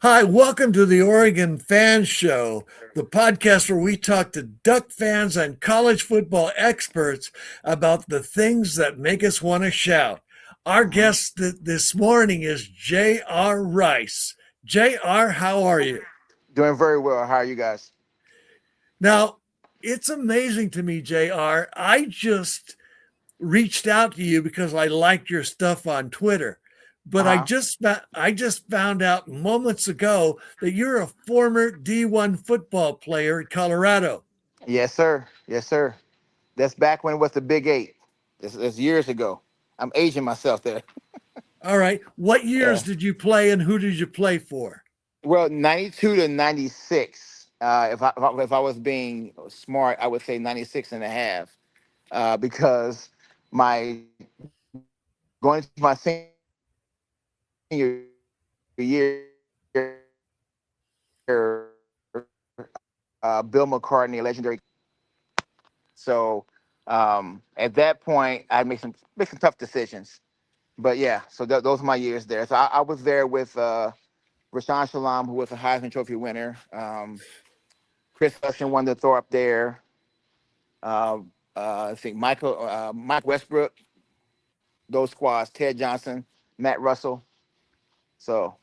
Hi, welcome to the Oregon Fan Show, the podcast where we talk to Duck fans and college football experts about the things that make us want to shout. Our Mhm. guest this morning is J.R. Rice. J.R., how are you? Doing very well. How are you guys? Now, it's amazing to me, J.R. I just reached out to you because I liked your stuff on Twitter. But Uh-huh. I just found out moments ago that you're a former D-1 football player at Colorado. Yes, sir. Yes, sir. That's back when it was the Big Eight. This years ago. I'm aging myself there. All right. What years Yeah. did you play and who did you play for? Well, 92 to 96. If I was being smart, I would say 96 and a half. Because my going into my senior year, Bill McCartney, a legendary. So at that point, I make some tough decisions. But yeah, so those are my years there. So I was there with Rashawn Shalom, who was a Heisman Trophy winner. Chris Hudson won the Thorpe there. Uh, I think Mike Westbrook, those squads, Ted Johnson, Matt Russell. So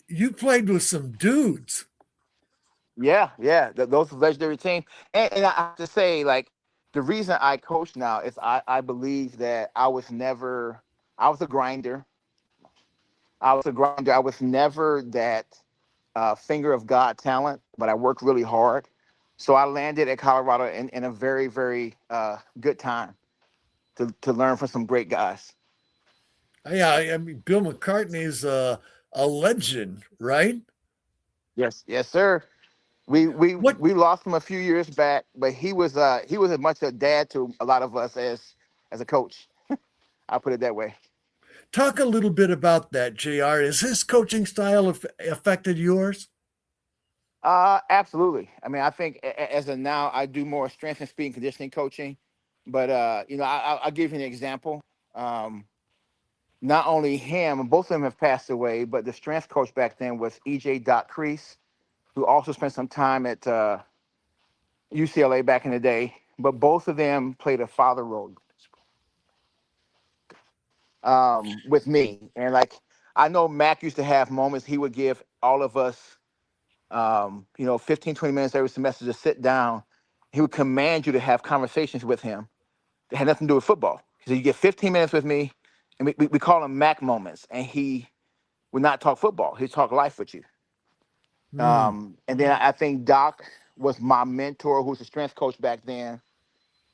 You played with some dudes. yeah, those are legendary teams. And I have to say, like, the reason I coach now is I believe that I was a grinder. I was never that finger of God talent, but I worked really hard. So I landed at Colorado in a very, very good time to learn from some great guys. Yeah, I mean, Bill McCartney's a legend, right? Yes, yes, sir. We we What we lost him a few years back, but he was as much a dad to a lot of us as a coach. I'll put it that way. Talk a little bit about that, JR. Is his coaching style affected yours? Absolutely. I mean, I think as of now, I do more strength and speed and conditioning coaching. But I'll give you an example. Um, Not only him, both of them have passed away, but the strength coach back then was EJ Doc Crease, who also spent some time at UCLA back in the day. But both of them played a father role with me. And like, I know Mac used to have moments he would give all of us, 15, 20 minutes every semester to sit down. He would command you to have conversations with him that had nothing to do with football. He said, you get 15 minutes with me, and we call them Mac moments. And he would not talk football. He'd talk life with you. Hmm. And then I think Doc was my mentor, who's a strength coach back then,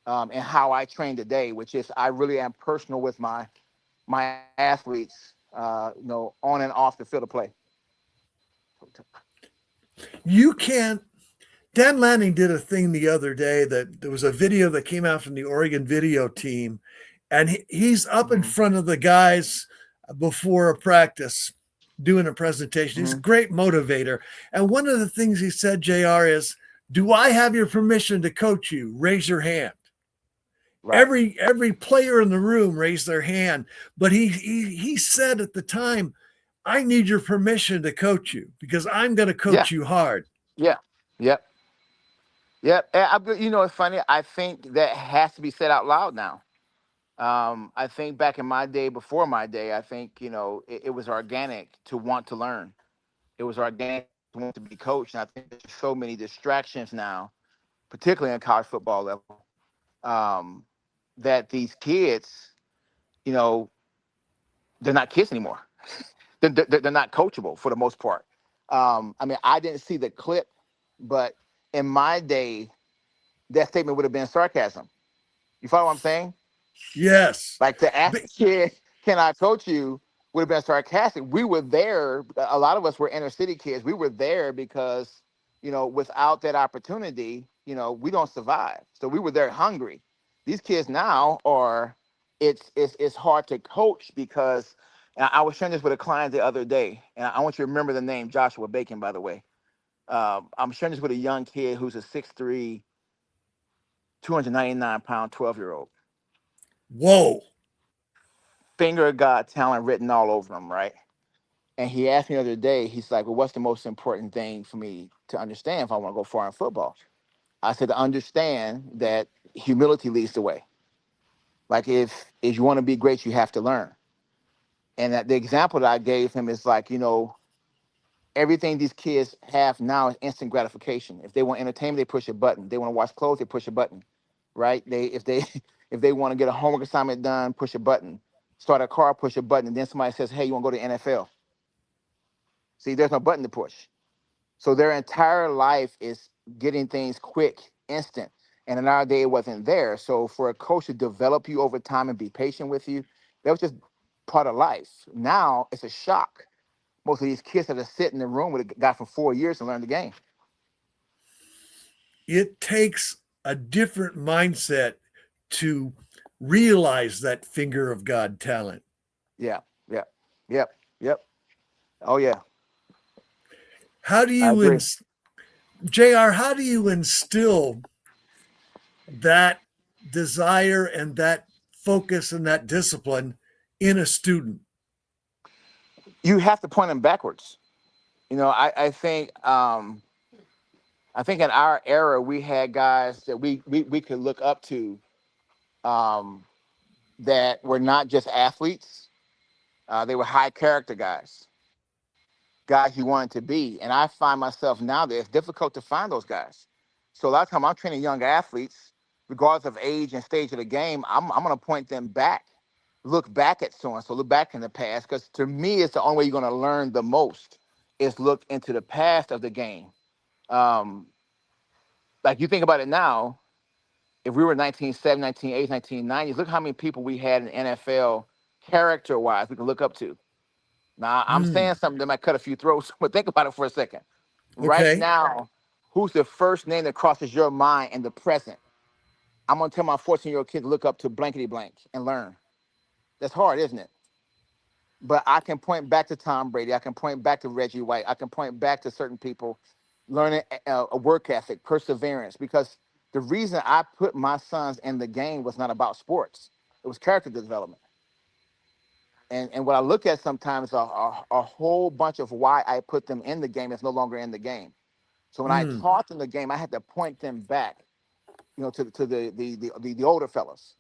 and how I train today, which is I really am personal with my athletes, on and off the field of play. You can't Dan Lanning did a thing the other day that there was a video that came out from the Oregon video team, and he's up in Hmm. front of the guys before a practice doing a presentation. He's a Hmm. great motivator. And one of the things he said, JR, is, "Do I have your permission to coach you? Raise your hand." Right. Every player in the room raised their hand, but he said at the time, "I need your permission to coach you because I'm going to Yeah. coach you hard." Yeah. Yep. Yep. It's funny. I think that has to be said out loud now. I think back in my day, before my day, I think it was organic to want to learn. It was organic to want to be coached, and I think there's so many distractions now, particularly in college football level, um, that these kids, you know, they're not kids anymore. They're not coachable for the most part. I mean, I didn't see the clip, but in my day, that statement would have been sarcasm. You follow what I'm saying? Yes. Like to ask a kid, "Can I coach you?" would have been sarcastic. We were there. A lot of us were inner city kids. We were there because, without that opportunity, we don't survive. So we were there hungry. These kids now are. It's hard to coach because and I was sharing this with a client the other day, and I want you to remember the name Joshua Bacon, by the way. I'm sharing this with a young kid who's a 6'3", 299-pound 12-year-old. Whoa. Finger of God talent written all over him, right? And he asked me the other day, he's like, well, what's the most important thing for me to understand if I want to go far in football? I said, to understand that humility leads the way. Like if you want to be great, you have to learn. And that the example that I gave him is like, everything these kids have now is instant gratification. If they want entertainment, they push a button. They want to watch clothes, they push a button, right? They if they want to get a homework assignment done, push a button. Start a car, push a button. And then somebody says, hey, you want to go to the NFL? See, there's no button to push. So their entire life is getting things quick, instant. And in our day, it wasn't there. So for a coach to develop you over time and be patient with you, that was just part of life. Now it's a shock. Most of these kids that are sitting in the room with a guy for 4 years to learn the game. It takes a different mindset to realize that finger of God talent. Yeah, yeah, yep, yep. Oh yeah, How do I you, agree. JR, how do you instill that desire and that focus and that discipline in a student? You have to point them backwards. I think in our era we had guys that we could look up to, um, that were not just athletes. They were high character guys you wanted to be. And I find myself now that it's difficult to find those guys. So a lot of time I'm training young athletes, regardless of age and stage of the game, I'm going to point them back, look back at so-and-so, look back in the past. Because to me, it's the only way you're going to learn the most is look into the past of the game. Um, like you think about it now, if we were 1970, 1980s, 1990s, look how many people we had in NFL character-wise we can look up to. Now, I'm saying something that might cut a few throats, but think about it for a second. Right Okay. now, who's the first name that crosses your mind in the present? I'm going to tell my 14-year-old kid to look up to blankety blank and learn. That's hard, isn't it? But I can point back to Tom Brady. I can point back to Reggie White. I can point back to certain people learning a work ethic, perseverance, because the reason I put my sons in the game was not about sports. It was character development. And what I look at sometimes a whole bunch of why I put them in the game is no longer in the game. So when I taught them the game, I had to point them back, to the older fellas.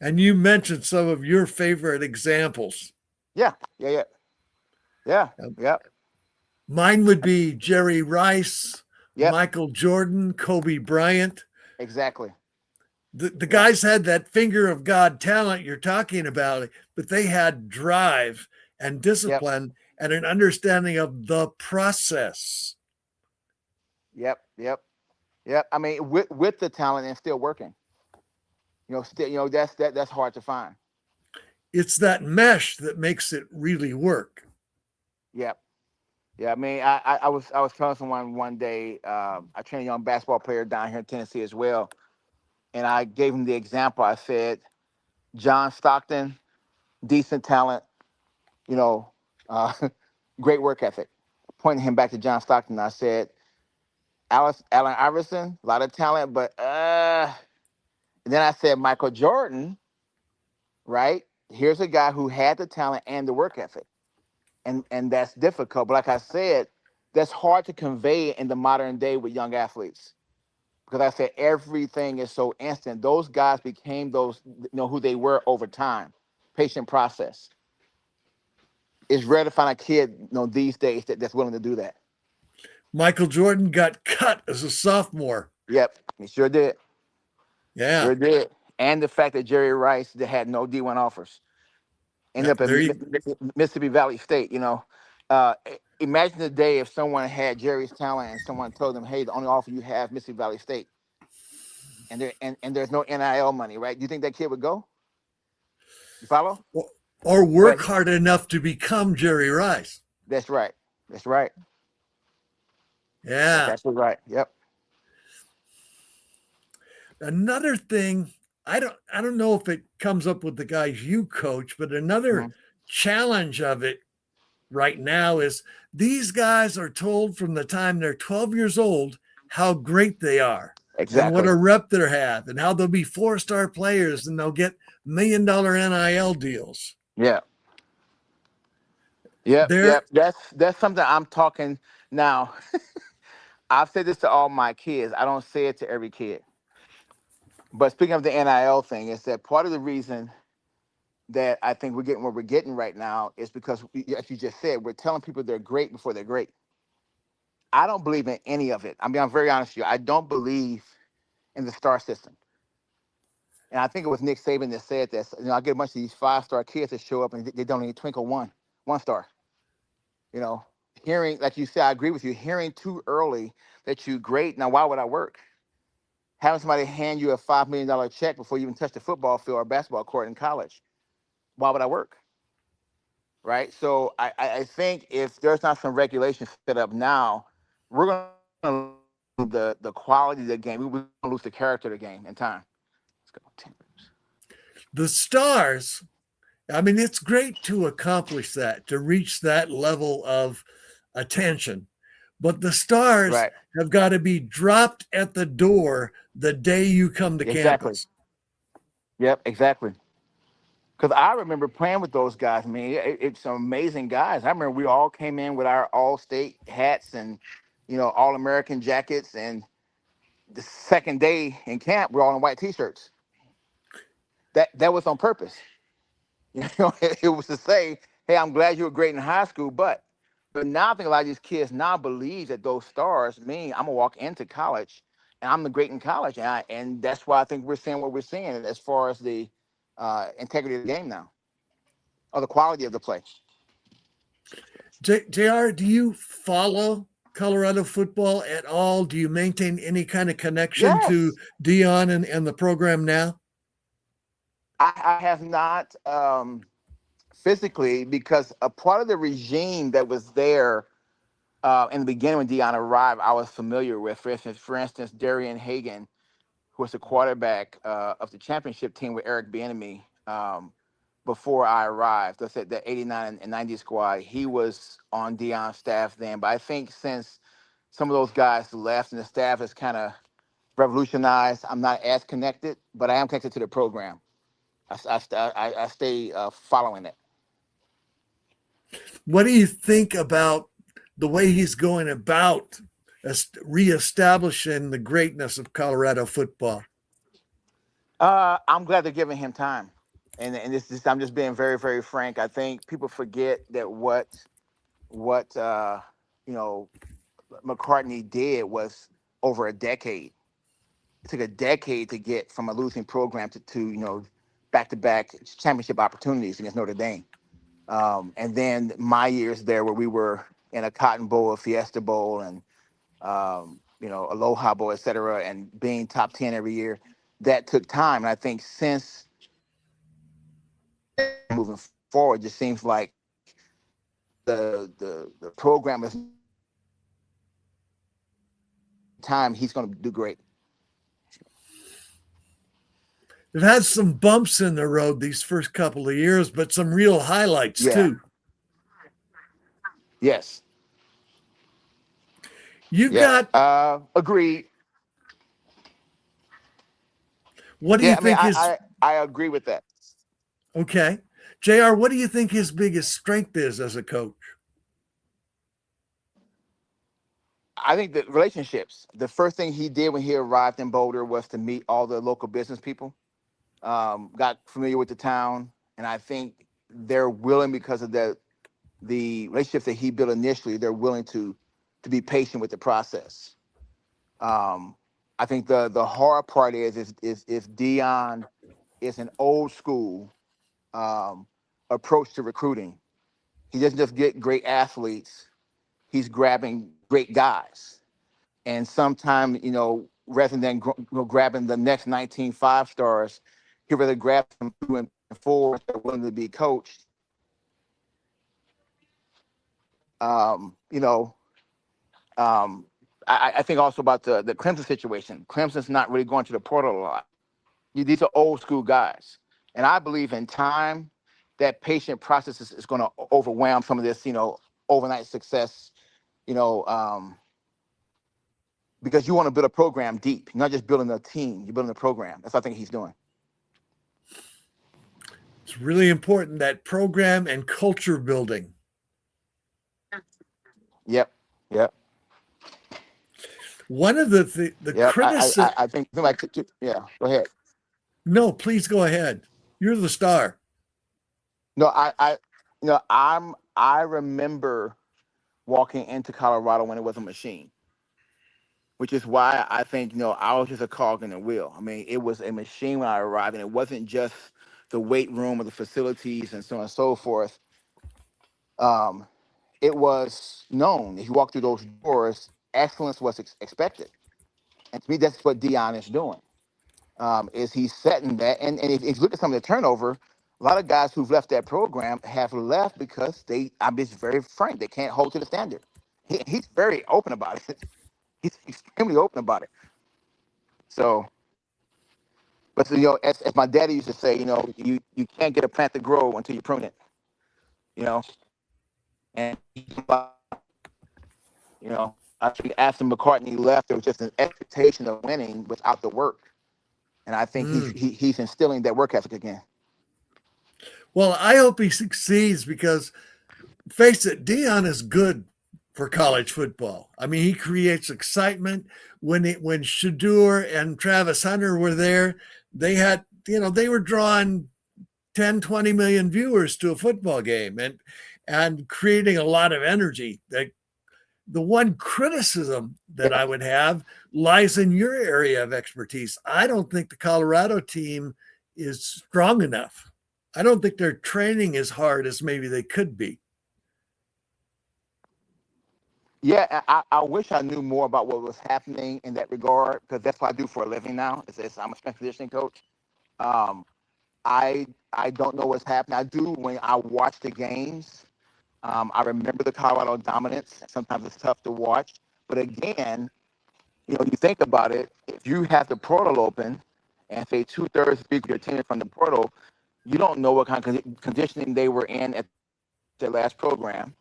And you mentioned some of your favorite examples. Yeah, yeah, yeah, yeah, yeah. Mine would be Jerry Rice, Yep, Michael Jordan, Kobe Bryant. exactly. The Yep, guys had that finger of God talent you're talking about, but they had drive and yep, discipline and an understanding of the process. yep, yep, yep. I mean, with the talent and still working. Still, that's hard to find. It's that mesh that makes it really work. Yep. Yeah, I mean, I was telling someone one day, I trained a young basketball player down here in Tennessee as well, and I gave him the example. I said, John Stockton, decent talent, you know, uh, great work ethic. Pointing him back to John Stockton, I said, Allen Iverson, a lot of talent, but and then I said Michael Jordan, right? Here's a guy who had the talent and the work ethic, and that's difficult. But like I said, that's hard to convey in the modern day with young athletes because I said everything is so instant. Those guys became those, who they were over time. Patient process. It's rare to find a kid, these days that's willing to do that. Michael Jordan got cut as a sophomore. Yep, he sure did. Yeah. Sure did. And the fact that Jerry Rice that had no D1 offers ended up at There you Mississippi Valley State. Imagine the day if someone had Jerry's talent and someone told them, "Hey, the only offer you have Mississippi Valley State," and there's no NIL money, right? Do you think that kid would go? You follow? or But work hard enough to become Jerry Rice. that's right. That's right. That's Yeah. absolutely right. Yep. Another thing, I don't know if it comes up with the guys you coach, but another Mhm. challenge of it right now is these guys are told from the time they're 12 years old how great they are and what Exactly. a rep they have and how they'll be 4-star players and they'll get $1 million NIL deals. Yeah. Yep, There, yep. That's something I'm talking now. I've said this to all my kids. I don't say it to every kid. But speaking of the NIL thing, is that part of the reason that I think we're getting what we're getting right now is because, as you just said, we're telling people they're great before they're great. I don't believe in any of it. I mean, I'm very honest with you. I don't believe in the star system. And I think it was Nick Saban that said this. I get a bunch of these 5-star kids that show up and they don't even twinkle one star. You know, hearing, like you said, I agree with you. Hearing too early that you're great. Now, why would I work? Having somebody hand you a $5 million check before you even touch the football field or basketball court in college. Why would I work? Right. So I think if there's not some regulation set up now, we're going to lose the quality of the game. We're going to lose the character of the game in time. Let's go. 10 minutes. the stars, I mean, it's great to accomplish that, to reach that level of attention. But the stars Right. have got to be dropped at the door the day you come to Exactly. campus. Yep. Exactly. Because I remember playing with those guys. I mean, it's some amazing guys. I remember we all came in with our all-state hats and, all-American jackets. And the second day in camp, we're all in white T-shirts. That was on purpose. It was to say, hey, I'm glad you were great in high school, but now I think a lot of these kids now believe that those stars mean I'm gonna walk into college and I'm the great in college, and that's why I think we're seeing what we're seeing as far as the integrity of the game now, or the quality of the play. JR, do you follow Colorado football at all? Do you maintain any kind of connection to Yes, D-1 and the program now? I have not physically, because a part of the regime that was there in the beginning when Dion arrived, I was familiar with. For instance, Darian Hagan, who was the quarterback of the championship team with Eric Bieniemy before I arrived. I said the '89 and '90 squad. He was on Dion's staff then, but I think since some of those guys left and the staff has kind of revolutionized, I'm not as connected, but I am connected to the program. I stay following it. What do you think about the way he's going about reestablishing the greatness of Colorado football? I'm glad they're giving him time, and I'm just being very very frank. I think people forget that what you know McCartney did was over a decade. It took a decade to get from a losing program to back to back championship opportunities against Notre Dame. And then my years there, where we were in a Cotton Bowl, a Fiesta Bowl, and Aloha Bowl, et cetera, and being top 10 every year, that took time. And I think since moving forward, it just seems like the program is time. He's going to do great. They've had some bumps in the road these first couple of years, but some real highlights Yeah. too. Yes. You've Yeah. got, Agreed. what do you Yeah. I mean, think his, I agree with that. okay. JR, what do you think his biggest strength is as a coach? I think the relationships. The first thing he did when he arrived in Boulder was to meet all the local business people. Got familiar with the town, and I think they're willing, because of the relationships that he built initially. They're willing to be patient with the process. I think the hard part is Dion is an old school um, approach to recruiting. He doesn't just get great athletes; he's grabbing great guys. And sometimes, rather than grabbing the next 19 5-stars, he'd rather grab some 2 and 4 that are willing to be coached. Um, you know, um, I think also about the Clemson situation. Clemson's not really going to the portal a lot. These are old school guys. And I believe in time, that patient process is going to overwhelm some of this, overnight success, you know, um, because you want to build a program deep. You're not just building a team, you're building a program. That's what I think he's doing. It's really important, that program and culture building. Yep. Yep. One of the Yep. criticism. I think like yeah. Go ahead. No, please go ahead. You're the star. No, I remember walking into Colorado when it was a machine, which is why I think I was just a cog in the wheel. I mean, it was a machine when I arrived, and it wasn't just the weight room or the facilities and so on and so forth. Um, it was known if you walk through those doors, excellence was expected, and to me, that's what Dion is doing. Is he's setting that, and if you look at some of the turnover, a lot of guys who've left that program have left because I'm just very frank, they can't hold to the standard. He's very open about it. He's extremely open about it. So, but as my daddy used to say, you can't get a plant to grow until you prune it. You know, and I think after McCartney left, there was just an expectation of winning without the work, and I think Mm. he's instilling that work ethic again. Well, I hope he succeeds because, face it, Dion is good for college football. I mean, he creates excitement. When Shadur and Travis Hunter were there, they had, they were drawing 10, 20 million viewers to a football game and creating a lot of energy. The one criticism that I would have lies in your area of expertise. I don't think the Colorado team is strong enough. I don't think they're training as hard as maybe they could be. Yeah, I wish I knew more about what was happening in that regard because that's what I do for a living now. I'm a strength conditioning coach. Um, I don't know what's happening. I do when I watch the games. I remember the Colorado dominance. Sometimes it's tough to watch, but again, you think about it. If you have the portal open, and say 2/3 of your team is from the portal, you don't know what kind of conditioning they were in at their last program.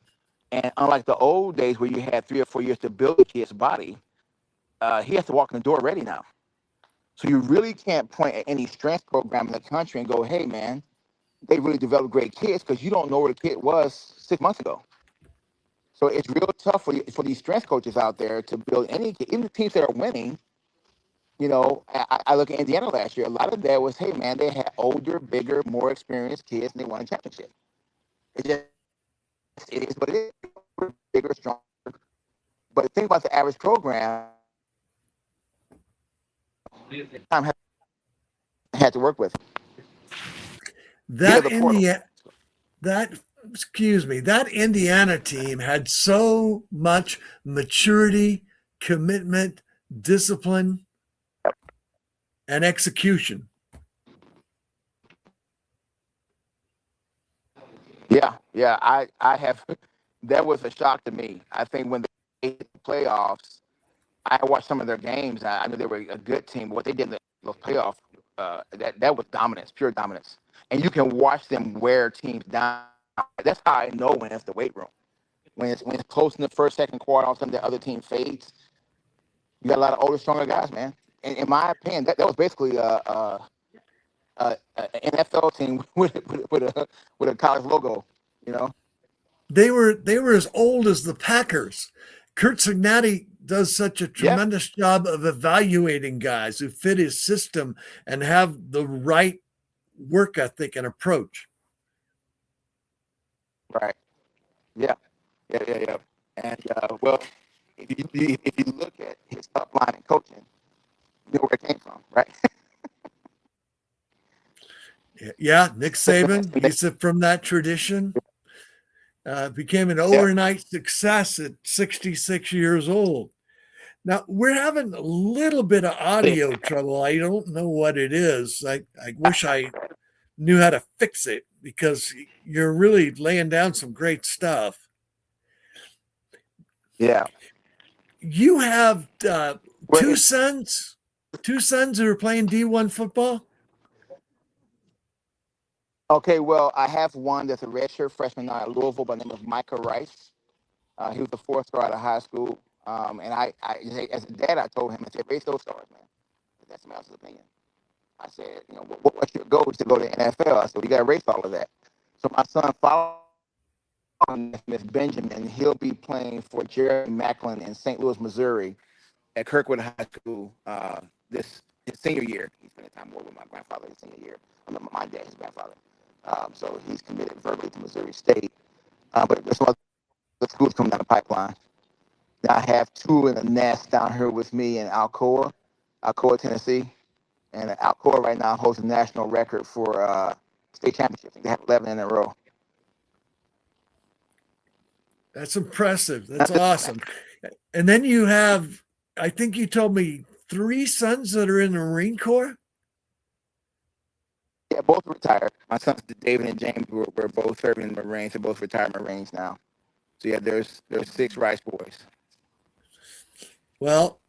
And unlike the old days where you had 3 or 4 years to build a kid's body, he has to walk in the door ready now. So you really can't point at any strength program in the country and go, hey, man, they really developed great kids because you don't know where the kid was 6 months ago. So it's real tough for these strength coaches out there to build any kid. Even the teams that are winning, I look at Indiana last year. A lot of that was, hey, man, they had older, bigger, more experienced kids and they won a championship. It is what it is. Bigger, stronger. But the thing about the average program, time had to work with via That the portal. Indiana, that that Indiana team had so much maturity, commitment, discipline, and execution. Yeah, yeah. I have. That was a shock to me. I think when they hit the playoffs, I watched some of their games. I knew they were a good team. But what they did in the playoff, that was dominance, pure dominance. And you can watch them wear teams down. That's how I know when it's the weight room. When it's close in the first, second quarter, all of a sudden the other team fades. You got a lot of older, stronger guys, man. And in my opinion, that was basically an NFL team with a college logo. You know. They were as old as the Packers. Kurt Cignati does such a Yep. tremendous job of evaluating guys who fit his system and have the right work ethic and approach. Right. Yeah. Yeah. Yeah. Yeah. And well, if you look at his top line in coaching, you know where it came from, right? Yeah, Nick Saban, he's from that tradition. Became an Yeah. overnight success at 66 years old. Now we're having a little bit of audio trouble. I don't know what it is. I wish I knew how to fix it because you're really laying down some great stuff. Yeah. You have Well, two sons who are playing D1 football. okay. Well, I have one that's a redshirt freshman now at Louisville by the name of Micah Rice. He was the fourth star out of high school. And as a dad, I told him, I said, raise those stars, man. That's my opinion. I said, what's your goal is to go to the NFL? I said, well, you got to race all of that. So my son followed Smith Benjamin. He'll be playing for Jerry Macklin in St. Louis, Missouri, at Kirkwood High School this his senior year. He spent time more with my grandfather his senior year. I mean, my dad, his grandfather. So he's committed verbally to Missouri State. But there's some other schools coming down the pipeline. I have two in the nest down here with me in Alcoa, Tennessee. And Alcoa right now holds a national record for state championships. They have 11 in a row. That's impressive. That's awesome. And then you have, I think you told me, 3 sons that are in the Marine Corps. Yeah, both retired. My sons, David and James, were both serving in the Marines. They're both retired Marines now. So yeah, there's 6 Rice boys. Well,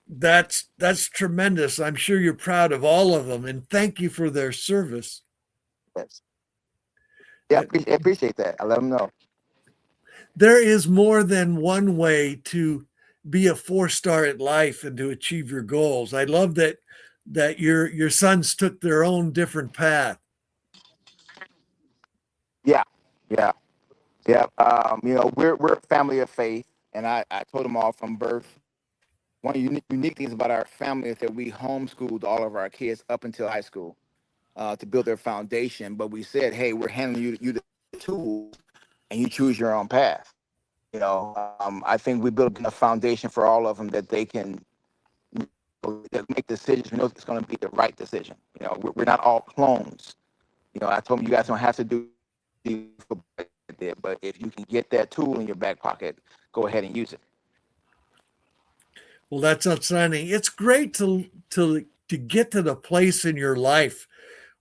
that's tremendous. I'm sure you're proud of all of them, and thank you for their service. Yes. Yeah, I appreciate that. I let them know. There is more than one way to be a 4-star at life and to achieve your goals. I love that your sons took their own different path. Yeah, yeah, yeah. We're a family of faith, and I told them all from birth. One of the unique things about our family is that we homeschooled all of our kids up until high school to build their foundation. But we said, hey, we're handing you the tools, and you choose your own path. I think we built a foundation for all of them that they can make decisions. We know it's going to be the right decision. We're not all clones. I told them you guys don't have to do it, but if you can get that tool in your back pocket, go ahead and use it. Well, that's outstanding. It's great to get to the place in your life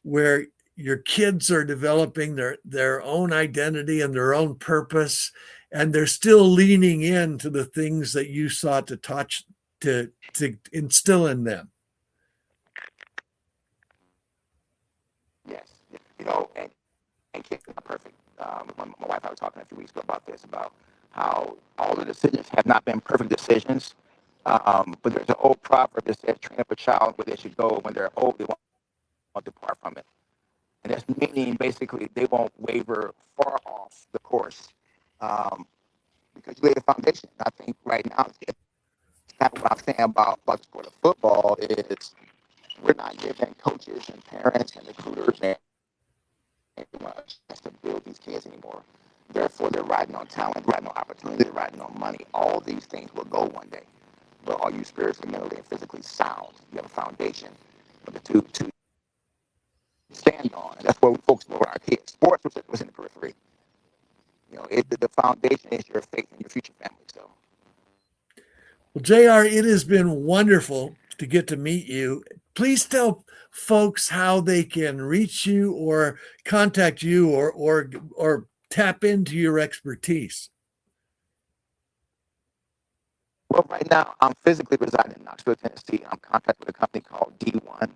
where your kids are developing their own identity and their own purpose, and they're still leaning into the things that you sought to instill in them. Yes, and kids are not perfect. My wife and I were talking a few weeks ago about this, about how all the decisions have not been perfect decisions. But there's an old proverb that says, train up a child where they should go. When they're old, they won't depart from it. And that's meaning basically they won't waver far off the course because you lay the foundation. I think right now, it's kind of what I'm saying about the sport of football is we're not giving coaches and parents and recruiters and anyone a chance to build these kids anymore. Therefore, they're riding on talent, riding on opportunity, they're riding on money. All these things will go one day. But are you spiritually, mentally, and physically sound? You have a foundation for the two to stand on. And that's what we focus on with our kids. Sports was in the periphery. The foundation is your faith and your future family. So, Well, JR, it has been wonderful to get to meet you. Please tell folks how they can reach you or contact you or tap into your expertise. well, right now I'm physically residing in Knoxville, Tennessee. I'm contracted with a company called D-1.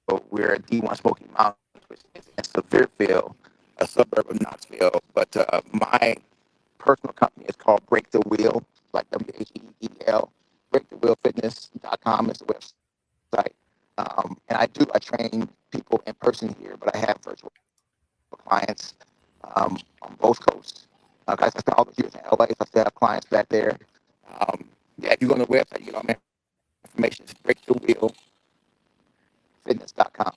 So we're at D-1 Smoky Mountains, which is in Sevierville, a suburb of Knoxville. But my personal company is called Break the Wheel, like WHEEL. BreakTheWheelFitness.com is the website. And I train people in person here, but I have virtual clients on both coasts. I spent all those years in LA, so I still have clients back there. If you go on the website, you get all my information. It's BreakTheWheelFitness.com.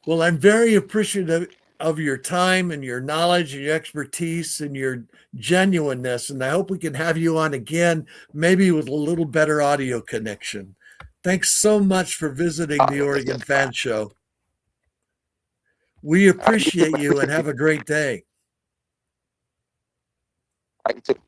Well, I'm very appreciative of your time and your knowledge and your expertise and your genuineness. And I hope we can have you on again, maybe with a little better audio connection. Thanks so much for visiting the Oregon Fan Show. We appreciate you and have a great day. All right, you too.